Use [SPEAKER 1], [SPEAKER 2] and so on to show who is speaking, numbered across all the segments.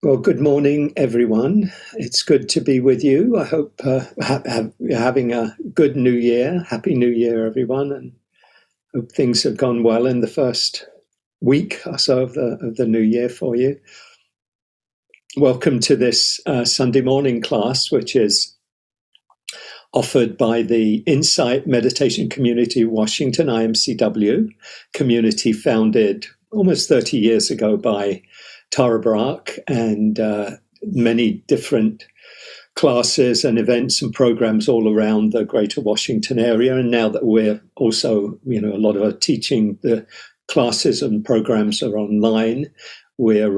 [SPEAKER 1] Well, good morning, everyone. It's good to be with you. I hope you're having a good new year. Happy New Year, everyone, and hope things have gone well in the first week or so of the new year for you. Welcome to this Sunday morning class, which is offered by the Insight Meditation Community Washington, IMCW, community founded almost 30 years ago by Tara Brach, and many different classes and events and programs all around the greater Washington area. And now that we're also, a lot of our teaching, the classes and programs are online, we're,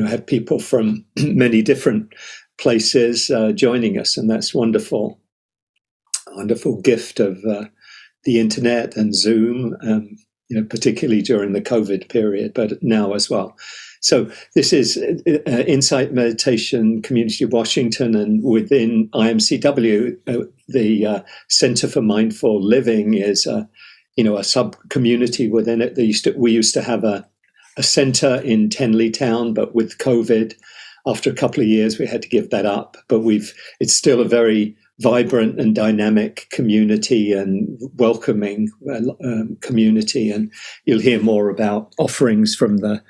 [SPEAKER 1] have people from many different places joining us. And that's wonderful, wonderful gift of the internet and Zoom, particularly during the COVID period, but now as well. So this is Insight Meditation Community Washington, and within IMCW, the Center for Mindful Living is a sub-community within it. We used to have a center in Tenleytown, but with COVID, after a couple of years, we had to give that up. But it's still a very vibrant and dynamic community and welcoming community. And you'll hear more about offerings from the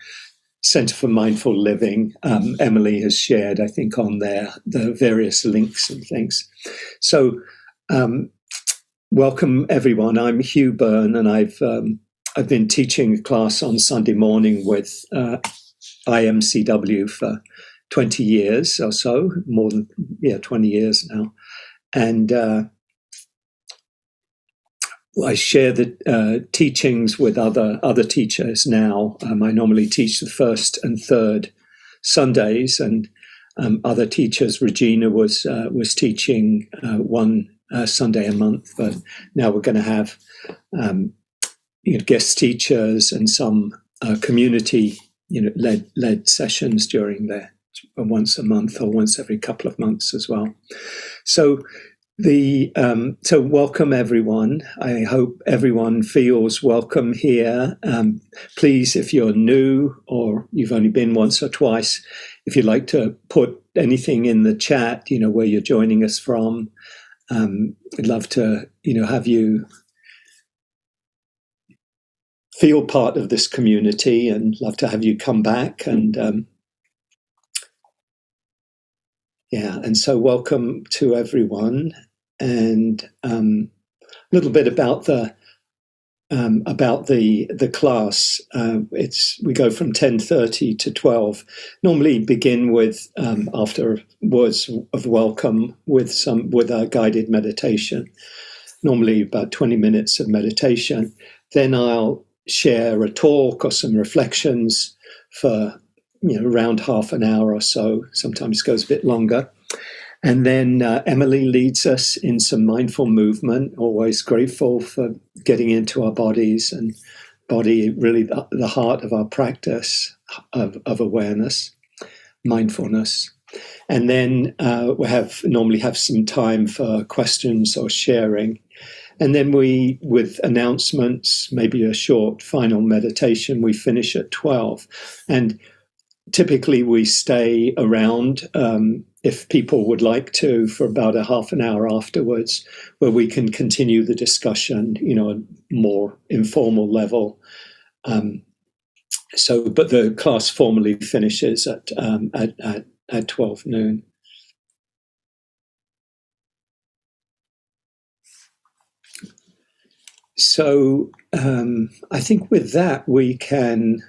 [SPEAKER 1] Center for Mindful Living. Emily has shared, I think, on there, the various links and things. So welcome, everyone. I'm Hugh Byrne, and I've been teaching a class on Sunday morning with IMCW for 20 years or so, more than 20 years now. And I share the teachings with other teachers now. I normally teach the first and third Sundays, and other teachers. Regina was teaching one Sunday a month, but now we're going to have guest teachers and some community led sessions during there. Once a month or once every couple of months as well. So so welcome everyone. I hope everyone feels welcome here. Please, if you're new or you've only been once or twice, if you'd like to put anything in the chat, where you're joining us from, I'd love to, have you feel part of this community and love to have you come back and and so welcome to everyone, and a little bit about the class. We go from 10:30 to 12. Normally begin with after words of welcome with our guided meditation. Normally about 20 minutes of meditation. Then I'll share a talk or some reflections for around half an hour or so. Sometimes it goes a bit longer. And then Emily leads us in some mindful movement, always grateful for getting into our bodies, and body really the heart of our practice of awareness, mindfulness. And then we normally have some time for questions or sharing. And then with announcements, maybe a short final meditation, we finish at 12. And typically we stay around, if people would like to, for about a half an hour afterwards, where we can continue the discussion, a more informal level. But the class formally finishes at 12 noon. So I think with that we can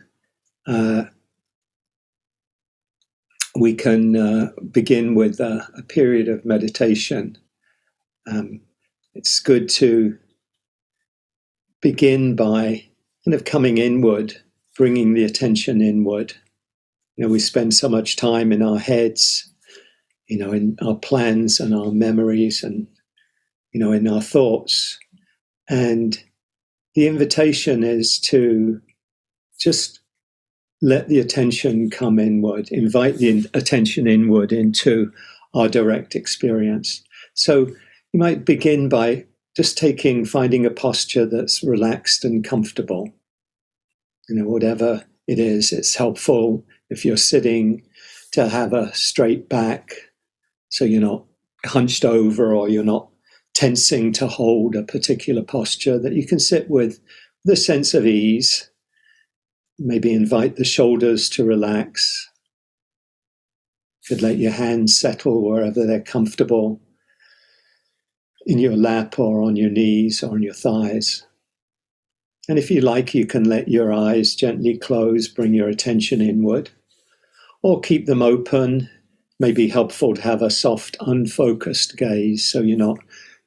[SPEAKER 1] begin with a period of meditation. It's good to begin by kind of coming inward, bringing the attention inward. We spend so much time in our heads, in our plans and our memories and, in our thoughts. And the invitation is to just let the attention come inward, invite the attention inward into our direct experience. So you might begin by just finding a posture that's relaxed and comfortable. Whatever it is, it's helpful If you're sitting, to have a straight back, so you're not hunched over or you're not tensing to hold a particular posture, that you can sit with the sense of ease. Maybe invite the shoulders to relax. You could let your hands settle wherever they're comfortable, in your lap or on your knees or on your thighs. And if you like, you can let your eyes gently close, bring your attention inward, or keep them open. Maybe helpful to have a soft, unfocused gaze, so you're not,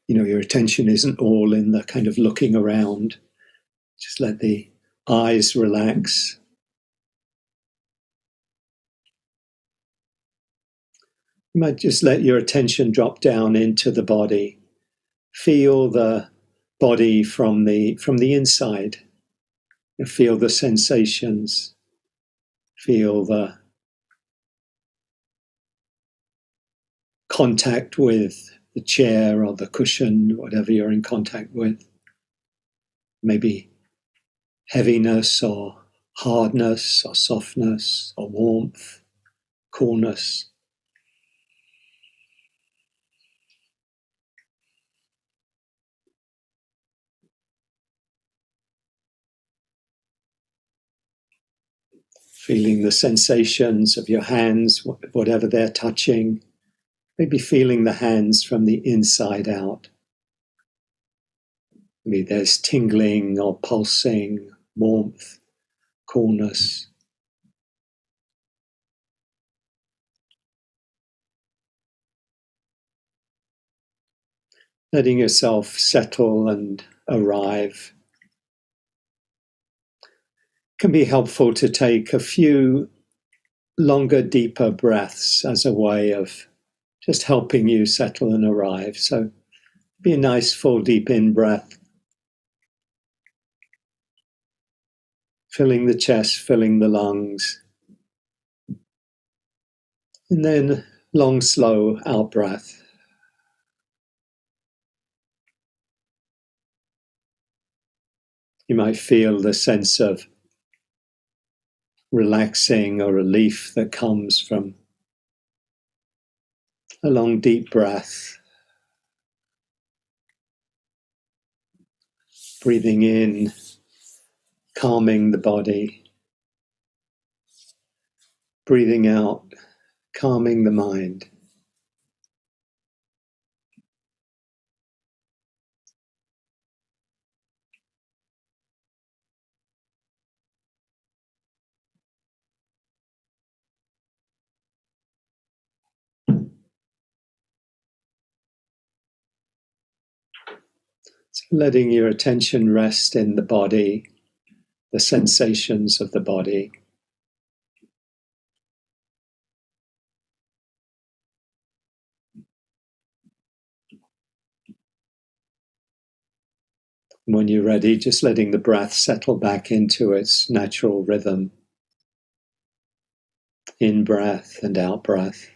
[SPEAKER 1] your attention isn't all in the kind of looking around. Just let the eyes relax. You might just let your attention drop down into the body. Feel the body from the inside. Feel the sensations. Feel the contact with the chair or the cushion, whatever you're in contact with. Maybe heaviness or hardness or softness or warmth, coolness. Feeling the sensations of your hands, whatever they're touching. Maybe feeling the hands from the inside out. Maybe there's tingling or pulsing, warmth, coolness. Letting yourself settle and arrive. It can be helpful to take a few longer, deeper breaths as a way of just helping you settle and arrive. So be a nice full deep in breath, filling the chest, filling the lungs. And then long, slow out breath. You might feel the sense of relaxing or relief that comes from a long, deep breath. Breathing in, calming the body. Breathing out, calming the mind. So letting your attention rest in the body, the sensations of the body. When you're ready, just letting the breath settle back into its natural rhythm. In breath and out breath.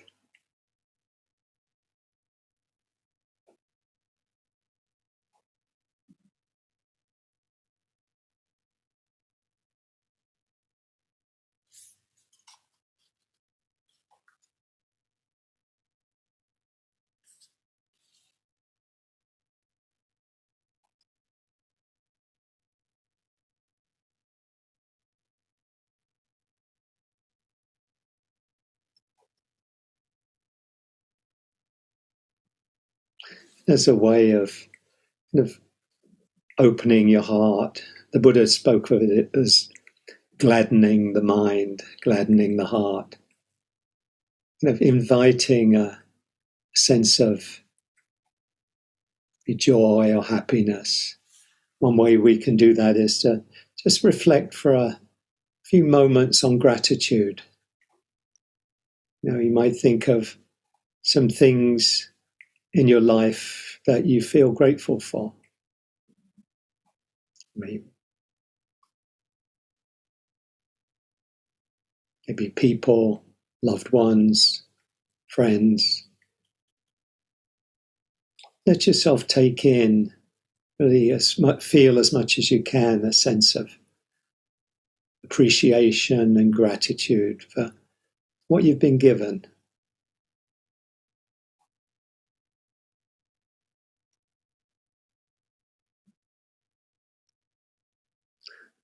[SPEAKER 1] As a way of kind of opening your heart. The Buddha spoke of it as gladdening the mind, gladdening the heart. Kind of inviting a sense of joy or happiness. One way we can do that is to just reflect for a few moments on gratitude. You might think of some things in your life that you feel grateful for. Maybe people, loved ones, friends. Let yourself take in, really feel as much as you can, a sense of appreciation and gratitude for what you've been given.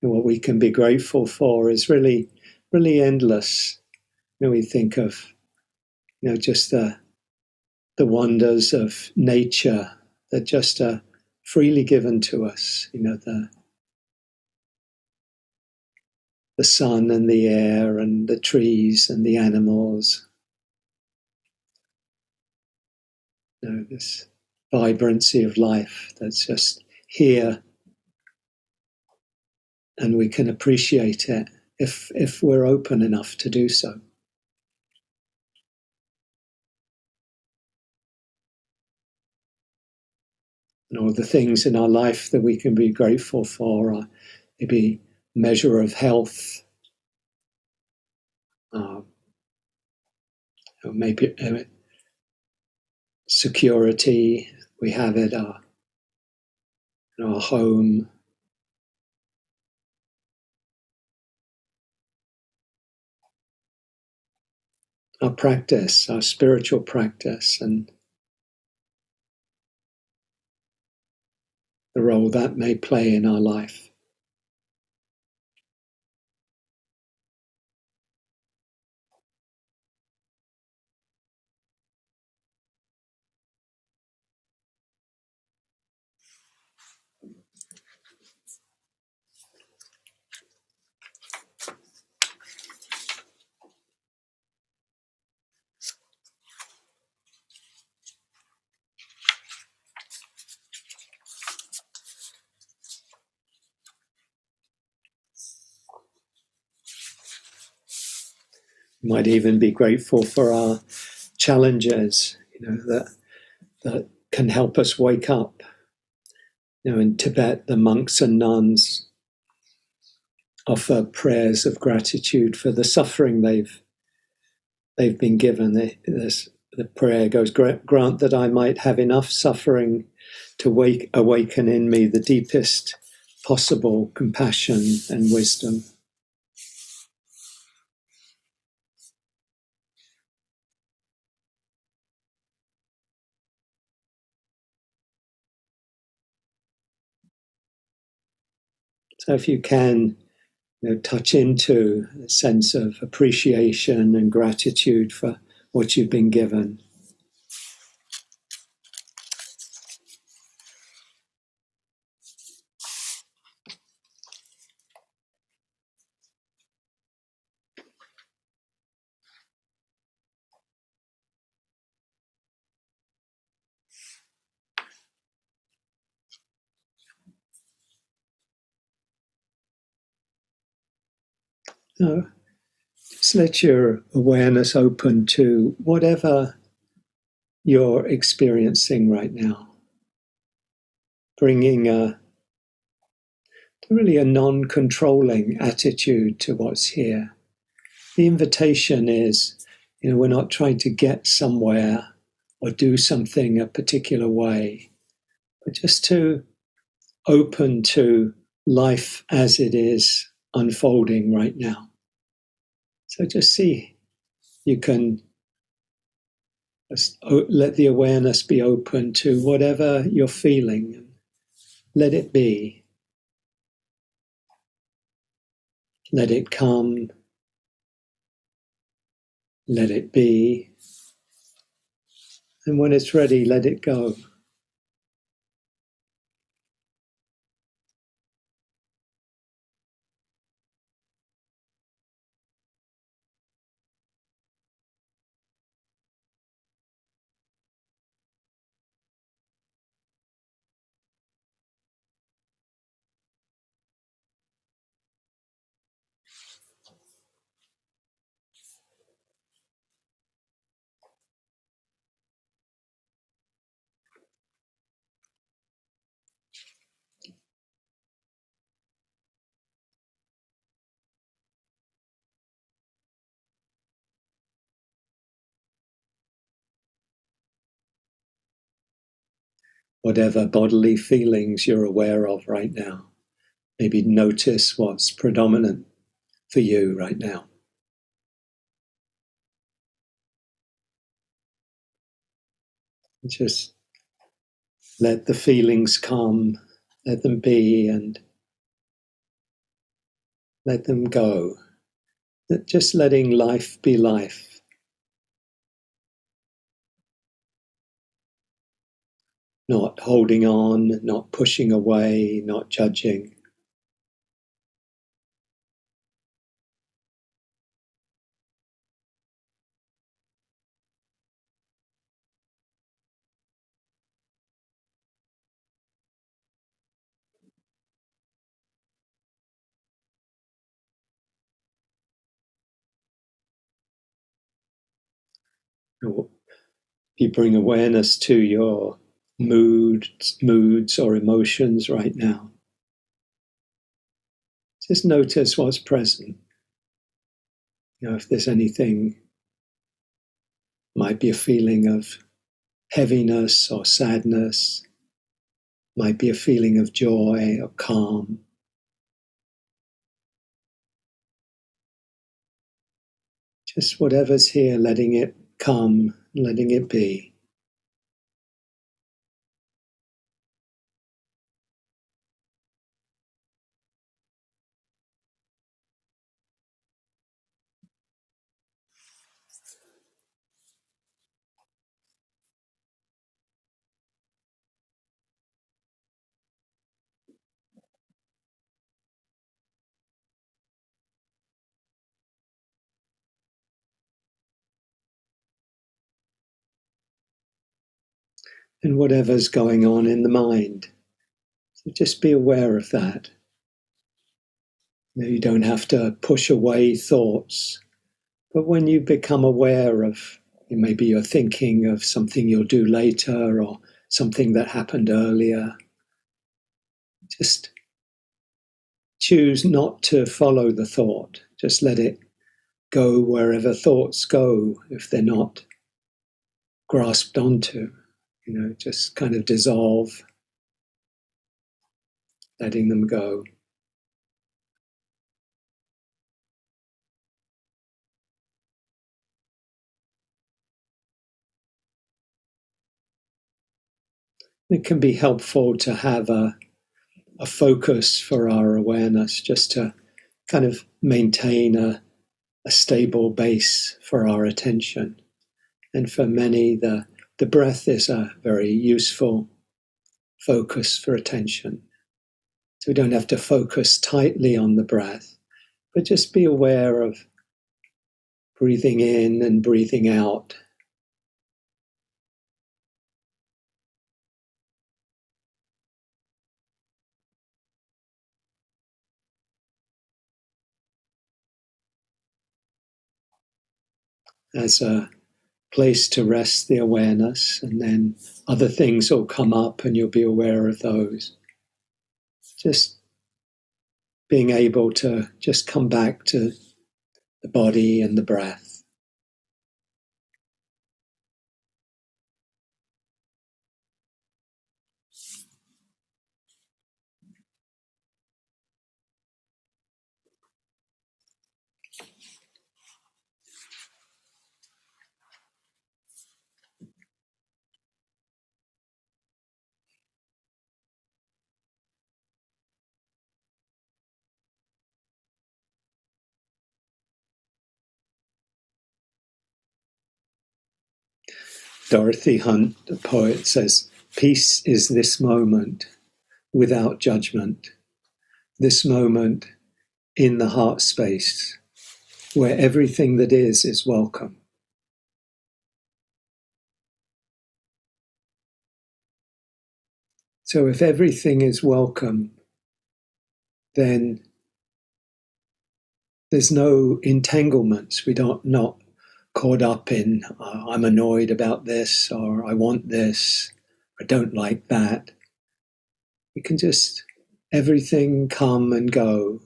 [SPEAKER 1] And what we can be grateful for is really, really endless. We think of, just the wonders of nature that just are freely given to us. The sun and the air and the trees and the animals. This vibrancy of life that's just here, and we can appreciate it if we're open enough to do so. And all the things in our life that we can be grateful for are maybe measure of health, maybe security. We have it in our home. Our practice, our spiritual practice, and the role that may play in our life. We might even be grateful for our challenges, that can help us wake up. In Tibet, the monks and nuns offer prayers of gratitude for the suffering they've been given. The prayer goes, grant that I might have enough suffering to awaken in me the deepest possible compassion and wisdom. So if you can, touch into a sense of appreciation and gratitude for what you've been given. Just let your awareness open to whatever you're experiencing right now, bringing really a non-controlling attitude to what's here. The invitation is, we're not trying to get somewhere or do something a particular way, but just to open to life as it is unfolding right now. So just see, you can just let the awareness be open to whatever you're feeling, and let it be. Let it come, let it be, and when it's ready, let it go. Whatever bodily feelings you're aware of right now, maybe notice what's predominant for you right now? Just let the feelings come, let them be, and let them go. Just letting life be life. Not holding on, not pushing away, not judging. You bring awareness to your moods or emotions right now. Just notice what's present. If there's anything, might be a feeling of heaviness or sadness, might be a feeling of joy or calm. Just whatever's here, letting it come, letting it be. And whatever's going on in the mind. So just be aware of that. You don't have to push away thoughts, but when you become aware of, maybe you're thinking of something you'll do later or something that happened earlier, just choose not to follow the thought. Just let it go wherever thoughts go if they're not grasped onto. Just kind of dissolve, letting them go. It can be helpful to have a focus for our awareness, just to kind of maintain a stable base for our attention. And for many, the breath is a very useful focus for attention. So we don't have to focus tightly on the breath, but just be aware of breathing in and breathing out. As a place to rest the awareness, and then other things will come up and you'll be aware of those. Just being able to just come back to the body and the breath. Dorothy Hunt, the poet, says, "Peace is this moment without judgment, this moment in the heart space where everything that is welcome." So if everything is welcome, then there's no entanglements. We don't not caught up in, I'm annoyed about this, or I want this, I don't like that. We can just, everything come and go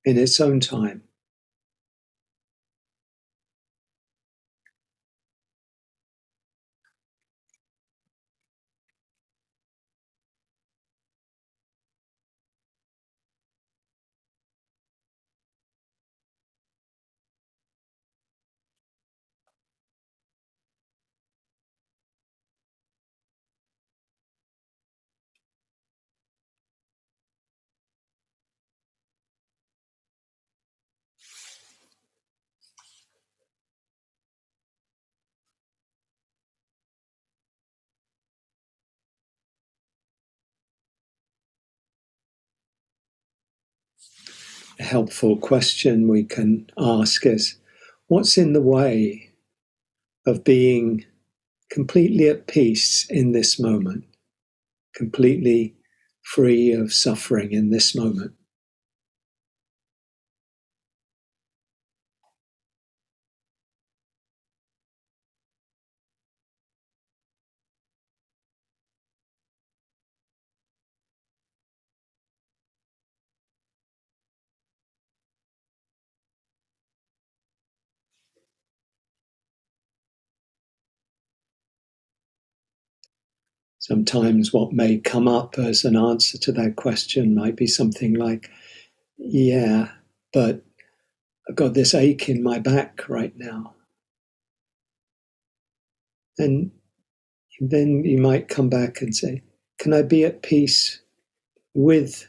[SPEAKER 1] in its own time. A helpful question we can ask is, what's in the way of being completely at peace in this moment, completely free of suffering in this moment? Sometimes what may come up as an answer to that question might be something like, yeah, but I've got this ache in my back right now. And then you might come back and say, can I be at peace with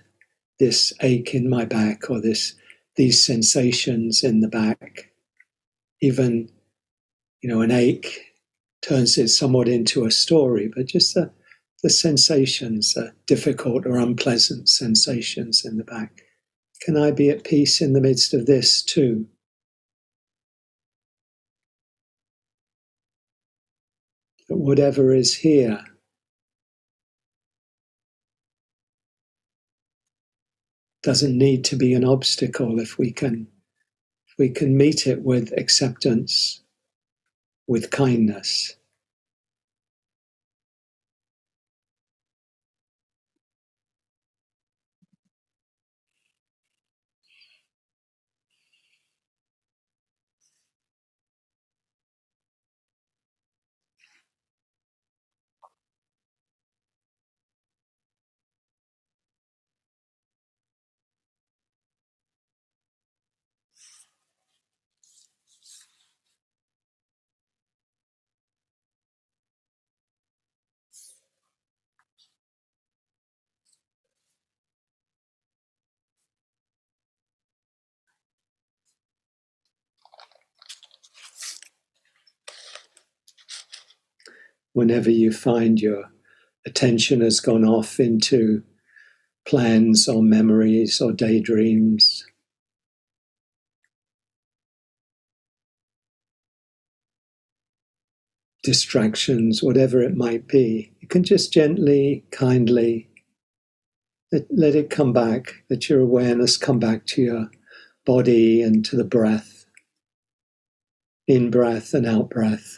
[SPEAKER 1] this ache in my back, or these sensations in the back? Even, an ache turns it somewhat into a story, but just the sensations, difficult or unpleasant sensations in the back. Can I be at peace in the midst of this too? That whatever is here doesn't need to be an obstacle if we can meet it with acceptance, with kindness. Whenever you find your attention has gone off into plans or memories or daydreams, distractions, whatever it might be, you can just gently, kindly let it come back, let your awareness come back to your body and to the breath, in breath and out breath.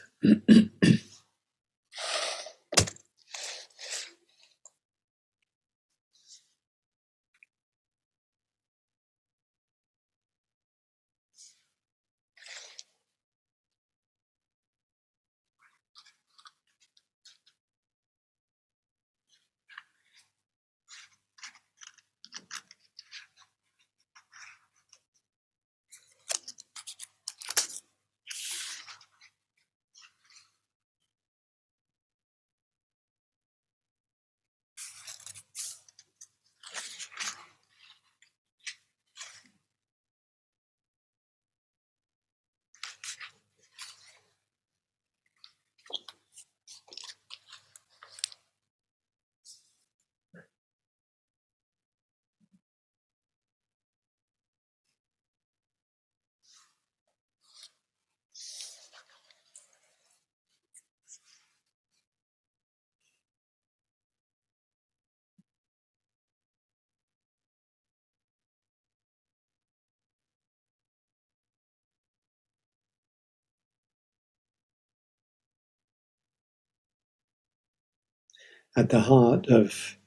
[SPEAKER 1] At the heart of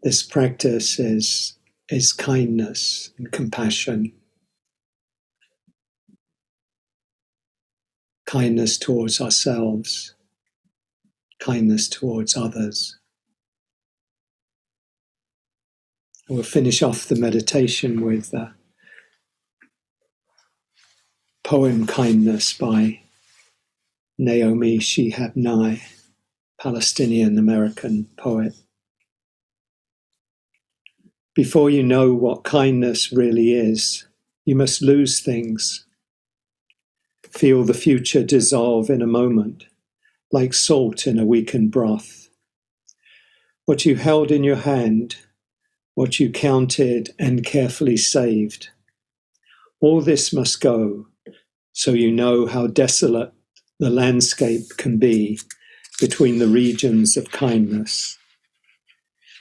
[SPEAKER 1] this practice is kindness and compassion. Kindness towards ourselves, kindness towards others. We'll finish off the meditation with the poem Kindness by Naomi Shihab Nye, Palestinian-American poet. Before you know what kindness really is, you must lose things. Feel the future dissolve in a moment, like salt in a weakened broth. What you held in your hand what you counted and carefully saved. All this must go, so you know how desolate the landscape can be between the regions of kindness.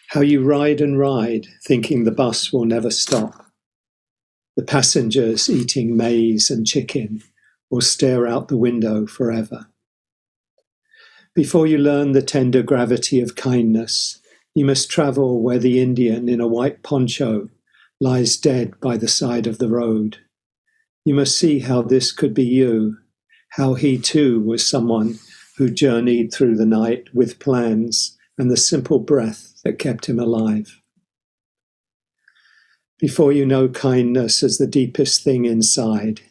[SPEAKER 1] How you ride and ride, thinking the bus will never stop. The passengers eating maize and chicken will stare out the window forever. Before you learn the tender gravity of kindness, you must travel where the Indian in a white poncho lies dead by the side of the road. You must see how this could be you, how he too was someone who journeyed through the night with plans and the simple breath that kept him alive. Before you know kindness as the deepest thing inside,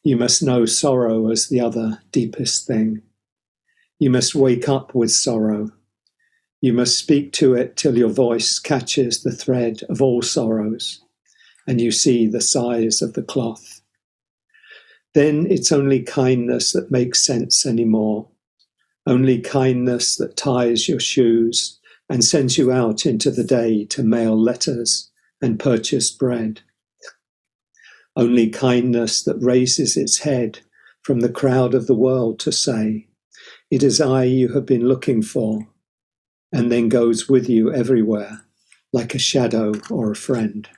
[SPEAKER 1] you must know sorrow as the other deepest thing. You must wake up with sorrow. You must speak to it till your voice catches the thread of all sorrows, and you see the size of the cloth. Then it's only kindness that makes sense anymore, only kindness that ties your shoes and sends you out into the day to mail letters and purchase bread. Only kindness that raises its head from the crowd of the world to say, "It is I you have been looking for," and then goes with you everywhere, like a shadow or a friend.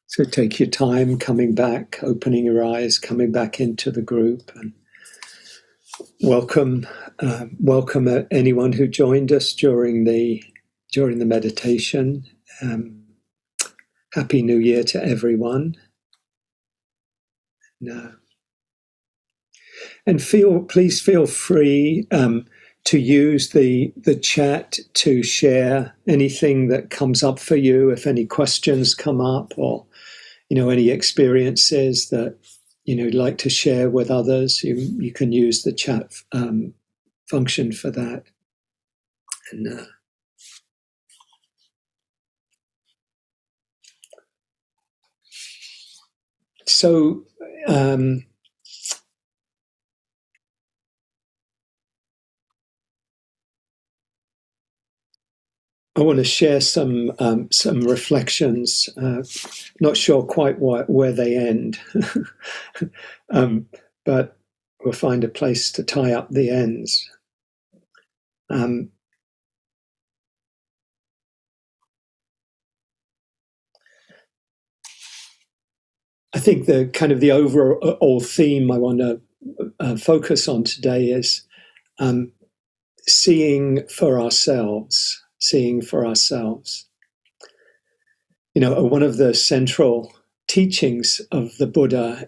[SPEAKER 1] So take your time coming back, opening your eyes, coming back into the group, and welcome anyone who joined us during the meditation. Happy New Year to everyone. And please feel free to use the chat to share anything that comes up for you. If any questions come up, or any experiences that you'd like to share with others, you can use the chat function for that. And so I want to share some reflections. Not sure quite where they end, but we'll find a place to tie up the ends. I think the overall theme I want to focus on today is seeing for ourselves. One of the central teachings of the Buddha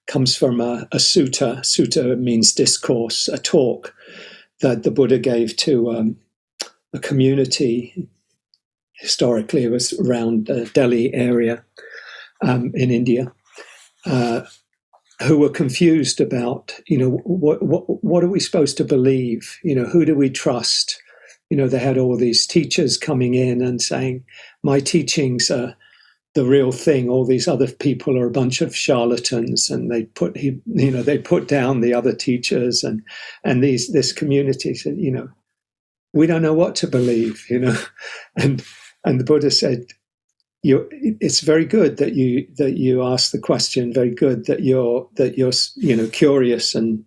[SPEAKER 1] comes from a sutta. Sutta means discourse, a talk that the Buddha gave to a community. Historically, it was around the Delhi area in India, who were confused about, what are we supposed to believe? Who do we trust? They had all these teachers coming in and saying, my teachings are the real thing. All these other people are a bunch of charlatans, and they put down the other teachers, and this community said, we don't know what to believe, and the Buddha said, it's very good that you ask the question. Very good that you're curious and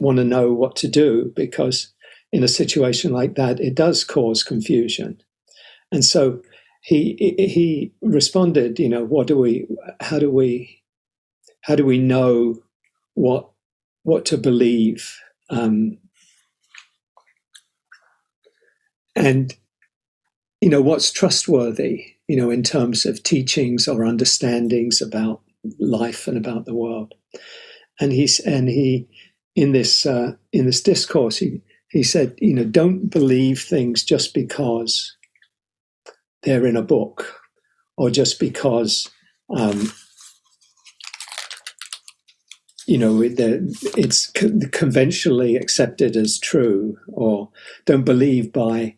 [SPEAKER 1] want to know what to do, because in a situation like that, it does cause confusion. And so he responded, how do we know what to believe? And what's trustworthy, in terms of teachings or understandings about life and about the world. And he in this discourse, he said, don't believe things just because they're in a book, or just because it's conventionally accepted as true, or don't believe by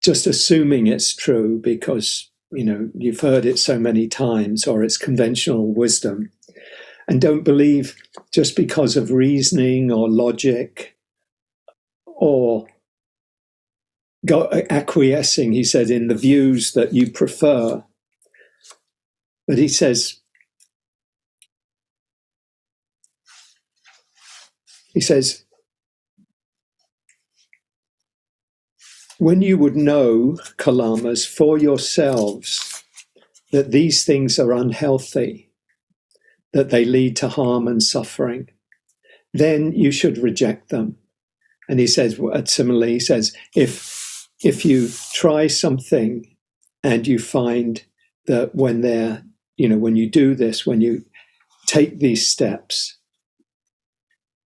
[SPEAKER 1] just assuming it's true because you've heard it so many times, or it's conventional wisdom. And don't believe just because of reasoning or logic, or acquiescing, he said, in the views that you prefer. But he says, when you would know, Kalamas, for yourselves that these things are unhealthy, that they lead to harm and suffering, then you should reject them. And he says, similarly, he says, if you try something and you find that when you do this, when you take these steps,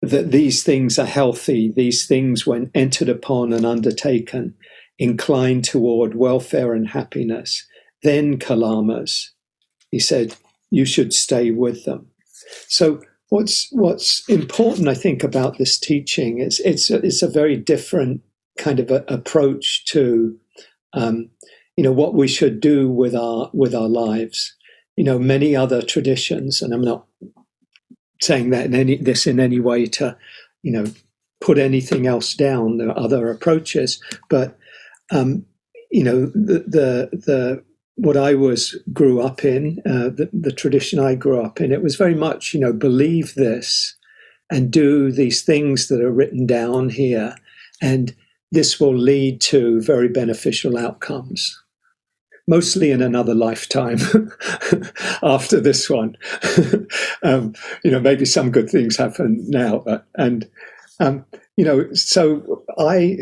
[SPEAKER 1] that these things are healthy, these things, when entered upon and undertaken, incline toward welfare and happiness, then, Kalamas, he said, you should stay with them. So what's important, I think, about this teaching is it's a very different kind of approach to what we should do with our lives. Many other traditions, and I'm not saying that in any way to put anything else down. There are other approaches, but what I grew up in, the tradition I grew up in, it was very much, believe this and do these things that are written down here, and this will lead to very beneficial outcomes, mostly in another lifetime after this one. Maybe some good things happen now, so I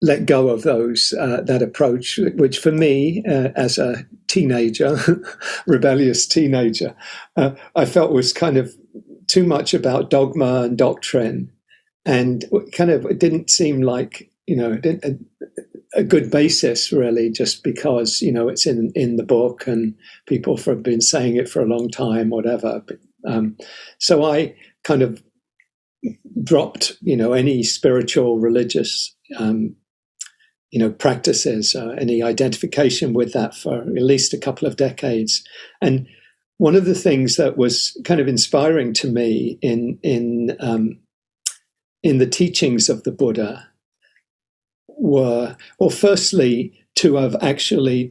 [SPEAKER 1] let go of that approach, which for me, as a teenager, rebellious teenager, I felt was kind of too much about dogma and doctrine, and it didn't seem like a good basis, really, just because it's in the book and people have been saying it for a long time, whatever. So I kind of dropped any spiritual, religious practices, any identification with that for at least a couple of decades. And one of the things that was kind of inspiring to me in the teachings of the Buddha were, well, firstly, to have actually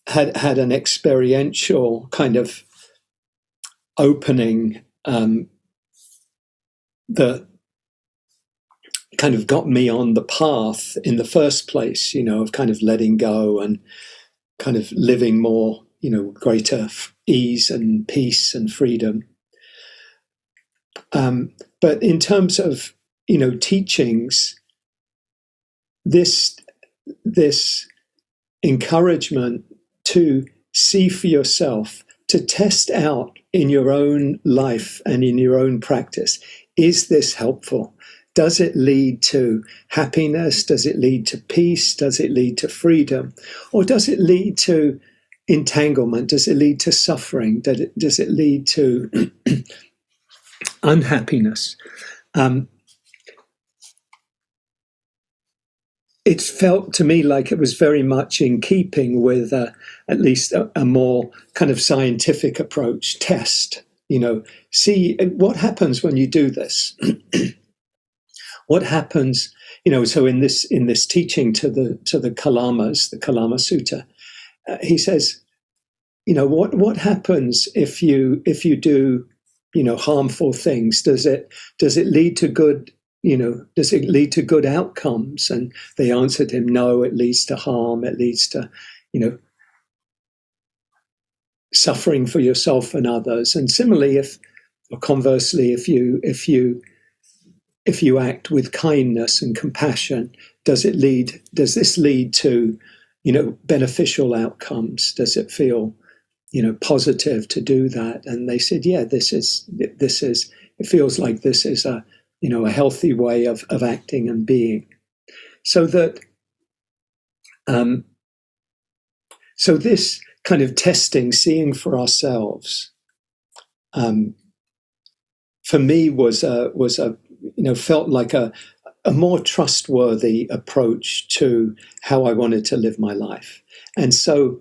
[SPEAKER 1] had an experiential kind of opening that kind of got me on the path in the first place, of kind of letting go and kind of living more, greater ease and peace and freedom. But in terms of, teachings, this encouragement to see for yourself, to test out in your own life and in your own practice, is this helpful? Does it lead to happiness? Does it lead to peace? Does it lead to freedom? Or does it lead to entanglement? Does it lead to suffering? Does it lead to unhappiness? It felt to me like it was very much in keeping with at least a more kind of scientific approach. Test, see what happens when you do this. What happens, so in this teaching to the Kalamas, the Kalama Sutta, he says, what happens if you do, harmful things? Does it lead to good, does it lead to good outcomes? And they answered him, no, it leads to harm. It leads to, suffering for yourself and others. And similarly, conversely, if you act with kindness and compassion, does this lead to, beneficial outcomes? Does it feel, positive to do that? And they said, yeah, this is it feels like this is a healthy way of acting and being. So that so this kind of testing, seeing for ourselves, for me was a felt like a more trustworthy approach to how I wanted to live my life. And so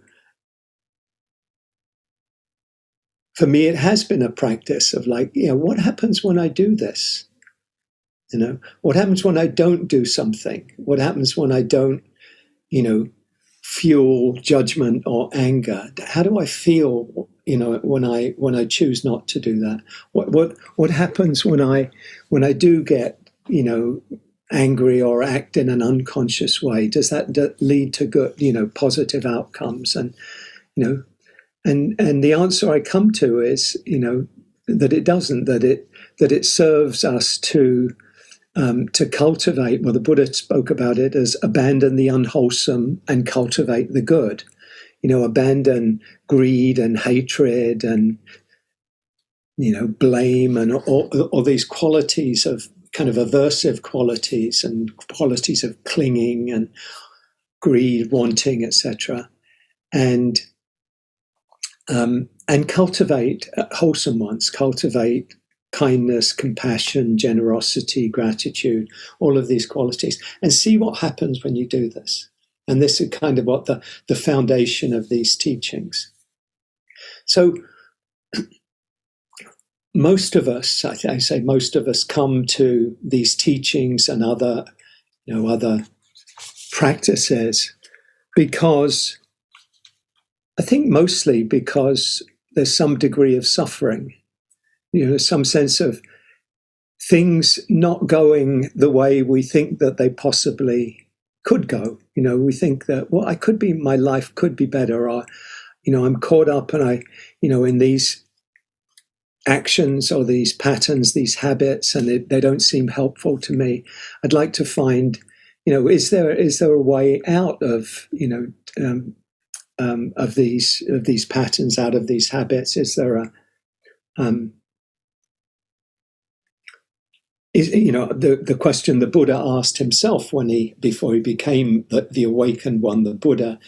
[SPEAKER 1] for me, it has been a practice of like, what happens when I do this? What happens when I don't do something? What happens when I don't, fuel judgment or anger? How do I feel, when I choose not to do that? What happens when I do get, angry or act in an unconscious way? Does that lead to good, positive outcomes? And and the answer I come to is, that it doesn't. That it serves us to cultivate. Well, the Buddha spoke about it as abandon the unwholesome and cultivate the good. Abandon greed and hatred and blame and all these qualities of kind of aversive qualities and qualities of clinging and greed, wanting, etc. And cultivate wholesome ones, cultivate kindness, compassion, generosity, gratitude, all of these qualities, and see what happens when you do this. And this is kind of what the foundation of these teachings. So most of us, I say most of us, come to these teachings and other practices because, I think mostly because there's some degree of suffering, some sense of things not going the way we think that they possibly could go. We think that, my life could be better, or, I'm caught up and in these actions or these patterns, these habits, and they don't seem helpful to me. I'd like to find, is there a way out of, of these patterns, out of these habits? Is there the question the Buddha asked himself before he became the awakened one, the Buddha,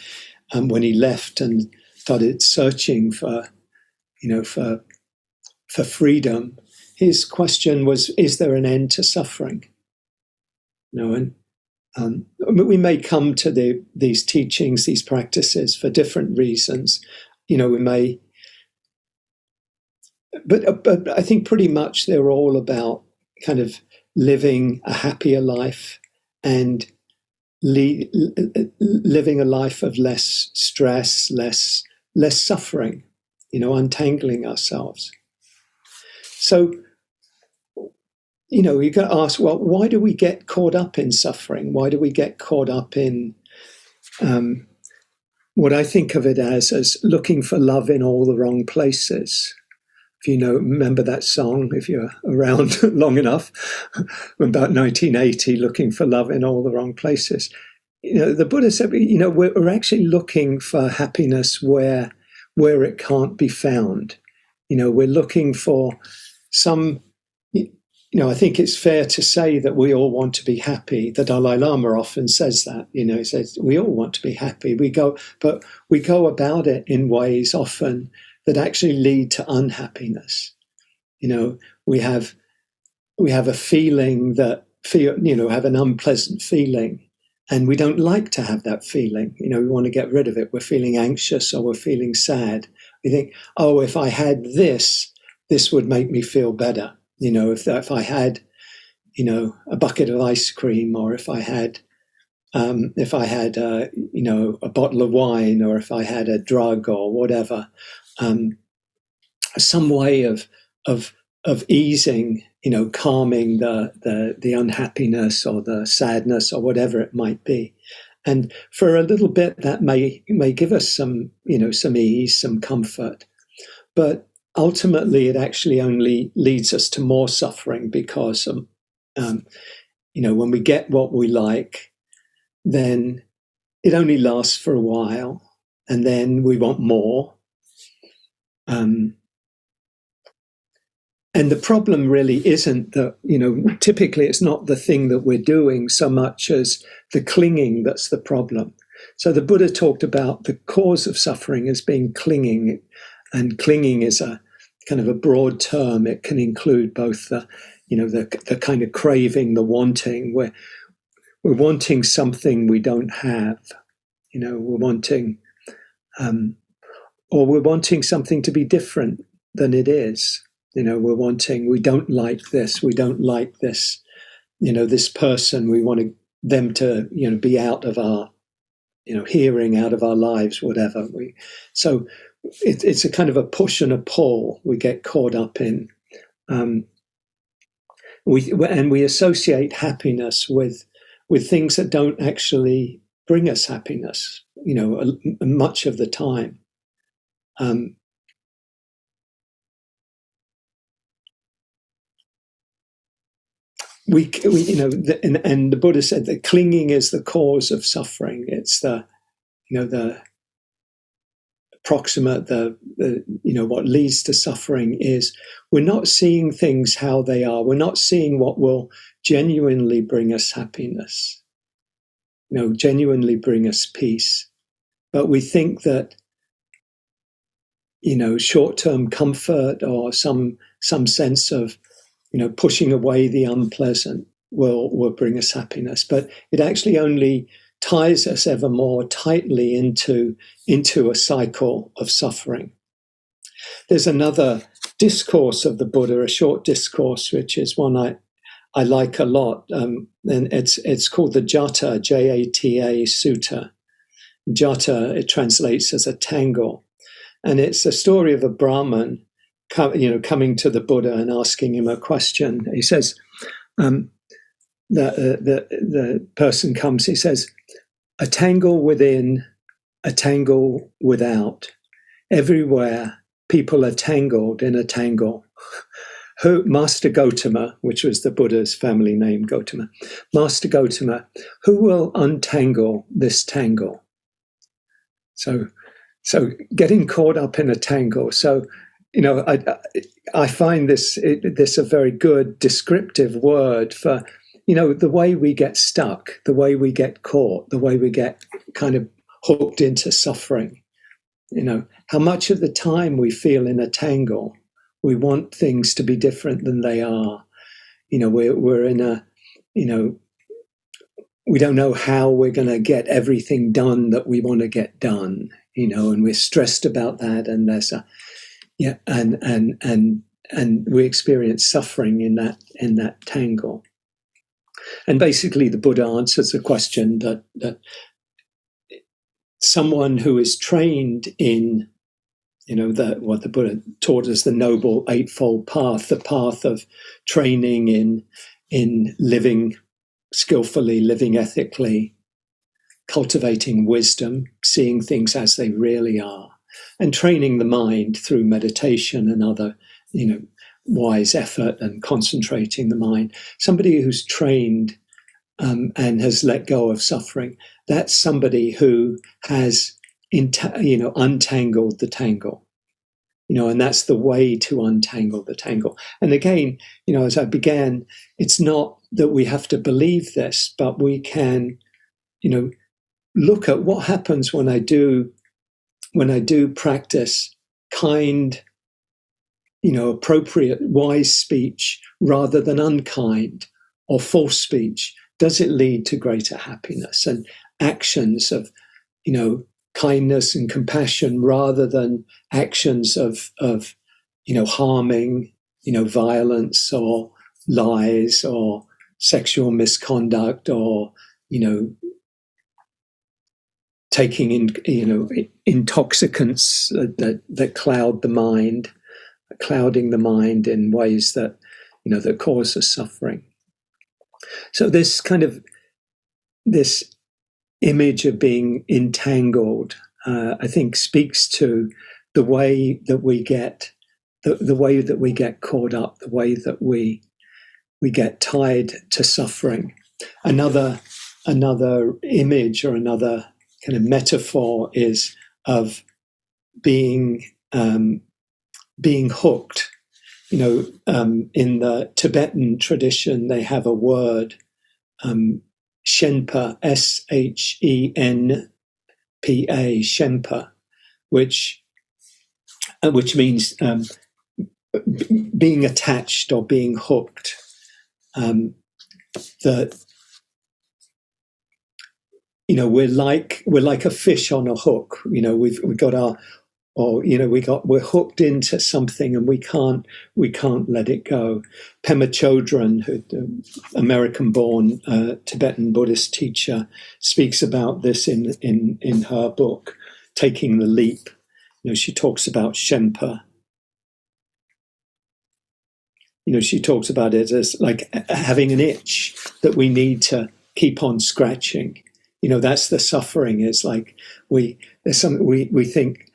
[SPEAKER 1] when he left and started searching for freedom. His question was, "Is there an end to suffering?" And we may come to these teachings, these practices for different reasons. We may, but I think pretty much they're all about kind of living a happier life and living a life of less stress, less suffering. Untangling ourselves. So, you got to ask, well, why do we get caught up in suffering? Why do we get caught up in what I think of it as looking for love in all the wrong places? If remember that song, if you're around long enough, about 1980, looking for love in all the wrong places. The Buddha said, we're actually looking for happiness where it can't be found. We're looking for some, I think it's fair to say that we all want to be happy. The Dalai Lama often says that, he says, we all want to be happy. But we go about it in ways often that actually lead to unhappiness. We have a feeling have an unpleasant feeling, and we don't like to have that feeling. We want to get rid of it. We're feeling anxious or we're feeling sad. We think, oh, if I had this would make me feel better. If I had, a bucket of ice cream, or if I had a bottle of wine, or if I had a drug or whatever, some way of easing, calming the unhappiness or the sadness or whatever it might be. And for a little bit, that may give us some ease, some comfort. But ultimately, it actually only leads us to more suffering because, when we get what we like, then it only lasts for a while, and then we want more. And the problem really isn't that, typically it's not the thing that we're doing so much as the clinging that's the problem. So the Buddha talked about the cause of suffering as being clinging, and clinging is a kind of a broad term. It can include both the kind of craving, the wanting, where we're wanting something we don't have. We're wanting, or we're wanting something to be different than it is. We're wanting, we don't like this, this person, we want them to, be out of our, hearing, out of our lives, whatever. So it's a kind of a push and a pull we get caught up in. We associate happiness with things that don't actually bring us happiness, much of the time. And the Buddha said that clinging is the cause of suffering. It's the proximate, what leads to suffering is we're not seeing things how they are. We're not seeing what will genuinely bring us happiness, genuinely bring us peace. But we think that, short-term comfort or some sense of, pushing away the unpleasant will bring us happiness. But it actually only ties us ever more tightly into a cycle of suffering. There's another discourse of the Buddha, a short discourse, which is one I like a lot, and it's called the Jata, Jata Sutta. Jata, it translates as a tangle, and it's a story of a Brahmin coming to the Buddha and asking him a question. He says, the person comes, he says, a tangle within, a tangle without. Everywhere people are tangled in a tangle. Master Gautama, which was the Buddha's family name, Gautama, Master Gautama, who will untangle this tangle? So getting caught up in a tangle. So, I find this a very good descriptive word for, the way we get stuck, the way we get caught, the way we get kind of hooked into suffering. How much of the time we feel in a tangle, we want things to be different than they are. We're in a, we don't know how we're going to get everything done that we want to get done, and we're stressed about that, and there's and we experience suffering in that tangle. And basically, the Buddha answers the question that someone who is trained in, what the Buddha taught us, the Noble Eightfold Path, the path of training in living skillfully, living ethically, cultivating wisdom, seeing things as they really are, and training the mind through meditation and other, wise effort and concentrating the mind. Somebody who's trained and has let go of suffering, that's somebody who has, untangled the tangle. And that's the way to untangle the tangle. And again, as I began, it's not that we have to believe this, but we can, look at what happens when I do practice kind, appropriate, wise speech rather than unkind or false speech. Does it lead to greater happiness? And actions of, kindness and compassion rather than actions of harming, violence or lies or sexual misconduct or, taking in, intoxicants that cloud the mind, clouding the mind in ways that, that cause us suffering. So this image of being entangled, I think, speaks to the way that we get caught up, the way that we get tied to suffering. Another image or another kind of metaphor is of being hooked. in the Tibetan tradition, they have a word, Shenpa, Shenpa, Shenpa, which means being attached or being hooked. That we're like a fish on a hook. We've got we're hooked into something and we can't let it go. Pema Chodron, who American-born Tibetan Buddhist teacher, speaks about this in her book, Taking the Leap. She talks about Shenpa. She talks about it as like having an itch that we need to keep on scratching. That's the suffering. Is like we think.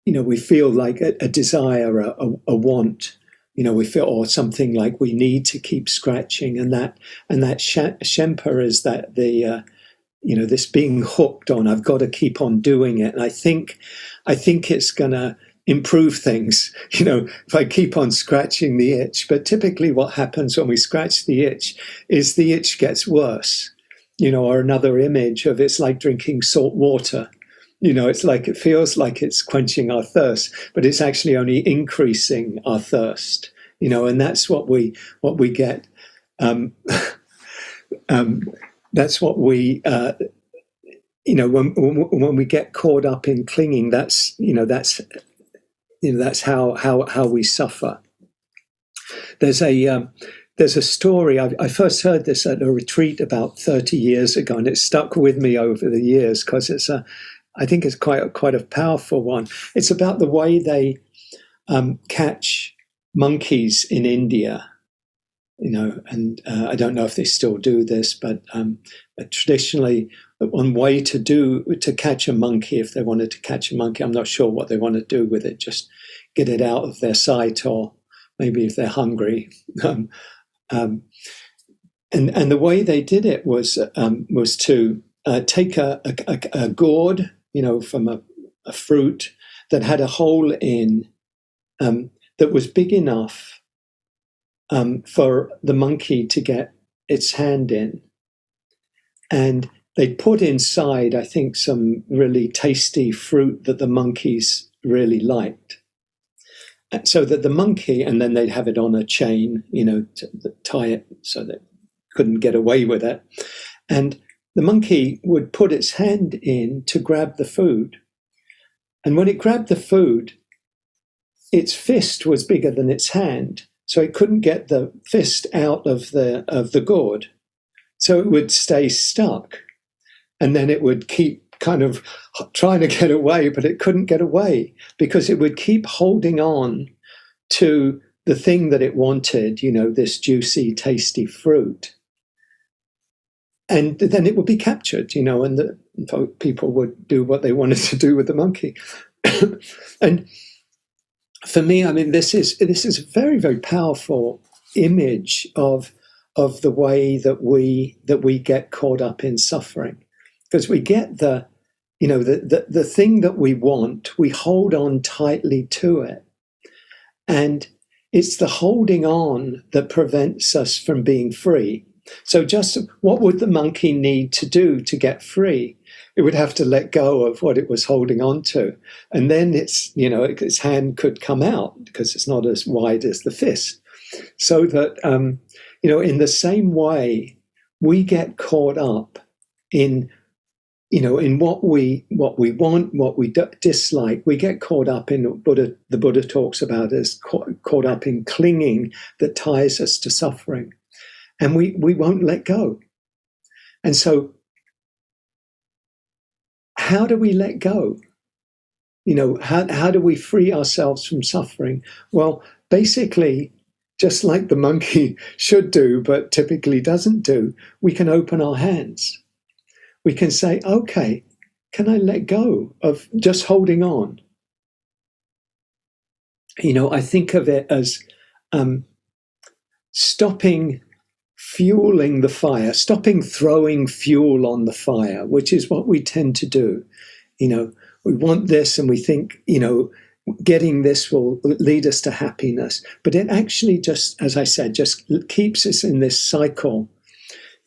[SPEAKER 1] We feel like a desire, a want. We feel or something like we need to keep scratching, and that Shenpa is that this being hooked on. I've got to keep on doing it, and I think it's gonna improve things. If I keep on scratching the itch. But typically, what happens when we scratch the itch is the itch gets worse. Or another image of it's like drinking salt water. It's like it feels like it's quenching our thirst, but it's actually only increasing our thirst. And that's what we get. That's what we when we get caught up in clinging. That's how we suffer. There's a story. I first heard this at a retreat about 30 years ago, and it stuck with me over the years because I think it's quite a powerful one. It's about the way they catch monkeys in India, and I don't know if they still do this, but traditionally, one way to catch a monkey, if they wanted to catch a monkey, I'm not sure what they want to do with it, just get it out of their sight, or maybe if they're hungry. And the way they did it was to take a gourd, from a fruit that had a hole in, that was big enough for the monkey to get its hand in. And they put inside, I think, some really tasty fruit that the monkeys really liked. So that the monkey, and then they'd have it on a chain, to tie it so that it couldn't get away with it. And the monkey would put its hand in to grab the food. And when it grabbed the food, its fist was bigger than its hand. So it couldn't get the fist out of the gourd. So it would stay stuck. And then it would keep kind of trying to get away, but it couldn't get away because it would keep holding on to the thing that it wanted, this juicy, tasty fruit. And then it would be captured, and the people would do what they wanted to do with the monkey. And for me, this is a very, very powerful image of the way that we get caught up in suffering, because we get the thing that we want, we hold on tightly to it, and it's the holding on that prevents us from being free. So just what would the monkey need to do to get free? It would have to let go of what it was holding on to. And then its hand could come out because it's not as wide as the fist. So that, in the same way, we get caught up in what we want, what we dislike. We get caught up in the Buddha talks about as caught up in clinging that ties us to suffering. And we won't let go. And so how do we let go? How do we free ourselves from suffering? Well, basically, just like the monkey should do, but typically doesn't do, we can open our hands. We can say, okay, can I let go of just holding on? I think of it as stopping fueling the fire, stopping throwing fuel on the fire, which is what we tend to do. We want this and we think, getting this will lead us to happiness. But it actually just, as I said, just keeps us in this cycle,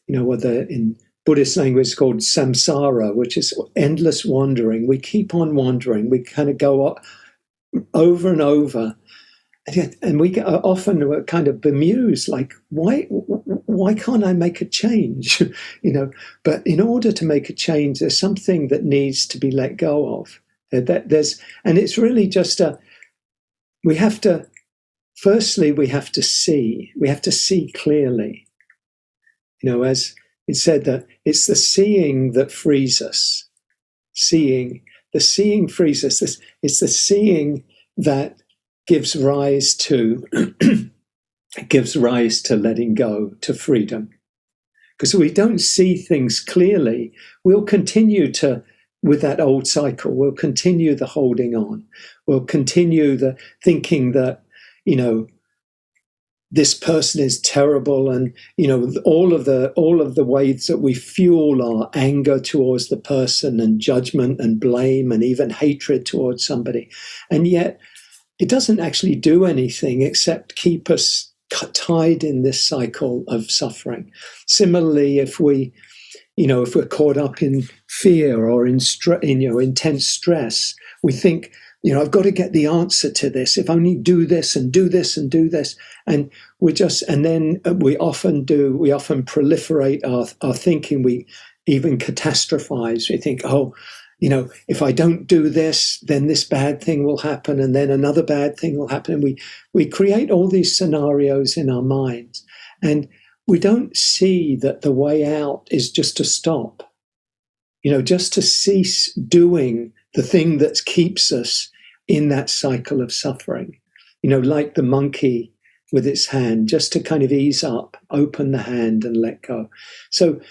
[SPEAKER 1] whether in Buddhist language it's called samsara, which is endless wandering. We keep on wandering. We kind of go over and over. And we get often kind of bemused, like, why can't I make a change? But in order to make a change, there's something that needs to be let go of. And it's really just we have to see clearly. As it said, that it's the seeing that frees us. The seeing frees us. It's the seeing that gives rise to letting go, to freedom. Because if we don't see things clearly, we'll continue with that old cycle. We'll continue the holding on. We'll continue the thinking that, this person is terrible, and all of the ways that we fuel our anger towards the person, and judgment and blame and even hatred towards somebody. And yet it doesn't actually do anything except keep us tied in this cycle of suffering. Similarly, if we're caught up in fear or in intense stress, we think, I've got to get the answer to this. If only do this and do this and do this. And then we often proliferate our thinking. We even catastrophize. We think, if I don't do this, then this bad thing will happen, and then another bad thing will happen. And we create all these scenarios in our minds. And we don't see that the way out is just to stop, just to cease doing the thing that keeps us in that cycle of suffering, like the monkey with its hand, just to kind of ease up, open the hand and let go. So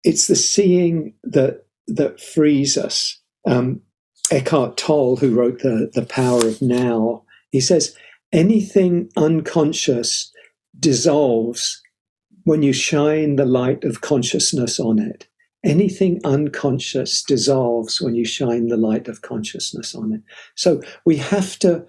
[SPEAKER 1] it's the seeing that frees us. Eckhart Tolle, who wrote The Power of Now, he says, anything unconscious dissolves when you shine the light of consciousness on it. Anything unconscious dissolves when you shine the light of consciousness on it. So we have to